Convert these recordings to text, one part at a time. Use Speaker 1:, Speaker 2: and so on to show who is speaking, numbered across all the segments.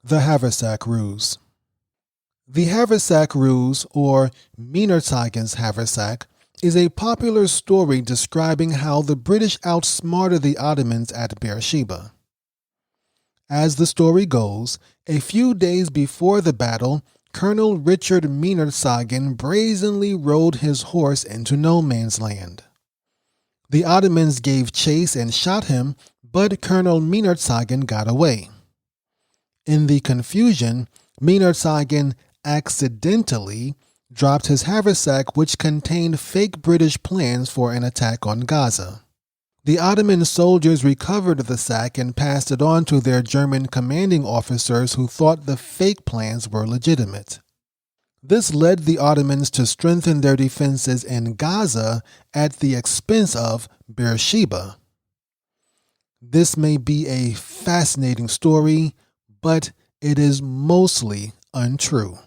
Speaker 1: The Haversack Ruse. The Haversack Ruse, or Meinertzhagen's Haversack, is a popular story describing how the British outsmarted the Ottomans at Beersheba. As the story goes, a few days before the battle, Colonel Richard Meinertzhagen brazenly rode his horse into no man's land. The Ottomans gave chase and shot him, but Colonel Meinertzhagen got away. In the confusion, Meinertzhagen accidentally dropped his haversack, which contained fake British plans for an attack on Gaza. The Ottoman soldiers recovered the sack and passed it on to their German commanding officers who thought the fake plans were legitimate. This led the Ottomans to strengthen their defenses in Gaza at the expense of Beersheba. This may be a fascinating story, but it is mostly untrue.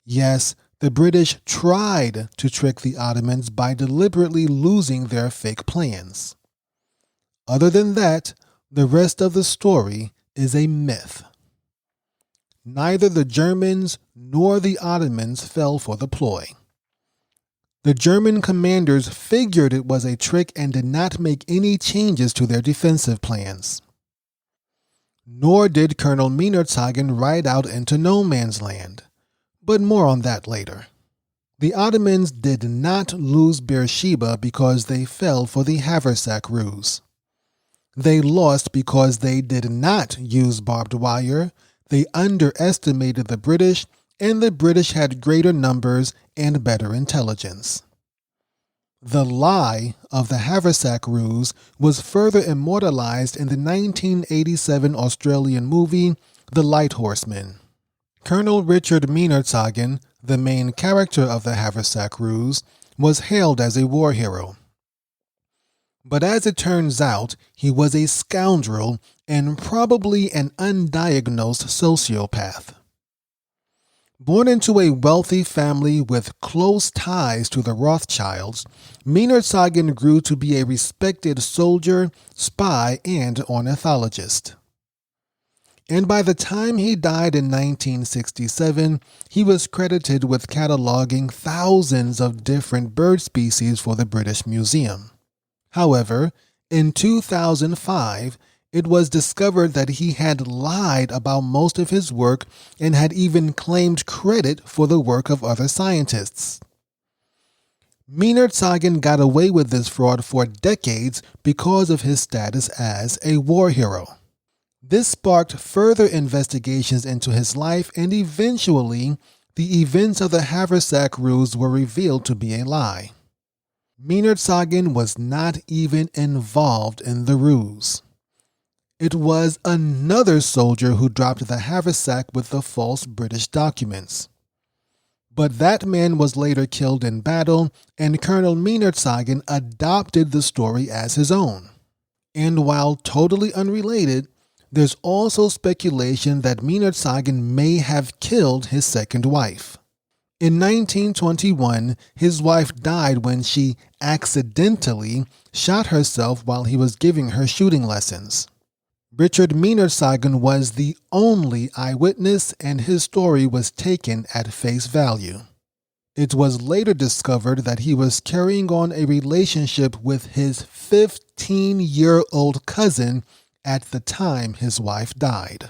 Speaker 1: Yes, the British tried to trick the Ottomans by deliberately losing their fake plans. Other than that, the rest of the story is a myth. Neither the Germans nor the Ottomans fell for the ploy. The German commanders figured it was a trick and did not make any changes to their defensive plans. Nor did Colonel Meinertzhagen ride out into no man's land, but more on that later. The Ottomans did not lose Beersheba because they fell for the Haversack Ruse. They lost because they did not use barbed wire, they underestimated the British, and the British had greater numbers and better intelligence. The lie of the Haversack Ruse was further immortalized in the 1987 Australian movie The Light Horseman. Colonel Richard Meinertzhagen, the main character of the Haversack Ruse, was hailed as a war hero. But as it turns out, he was a scoundrel and probably an undiagnosed sociopath. Born into a wealthy family with close ties to the Rothschilds, Meinertzhagen grew to be a respected soldier, spy, and ornithologist. And by the time he died in 1967, he was credited with cataloging thousands of different bird species for the British Museum. However, in 2005, it was discovered that he had lied about most of his work and had even claimed credit for the work of other scientists. Meinertzhagen got away with this fraud for decades because of his status as a war hero. This sparked further investigations into his life, and eventually, the events of the Haversack Ruse were revealed to be a lie. Meinertzhagen was not even involved in the ruse. It was another soldier who dropped the haversack with the false British documents. But that man was later killed in battle, and Colonel Meinertzhagen adopted the story as his own. And while totally unrelated, there's also speculation that Meinertzhagen may have killed his second wife. In 1921, his wife died when she accidentally shot herself while he was giving her shooting lessons. Richard Meinertzhagen was the only eyewitness, and his story was taken at face value. It was later discovered that he was carrying on a relationship with his 15-year-old cousin at the time his wife died.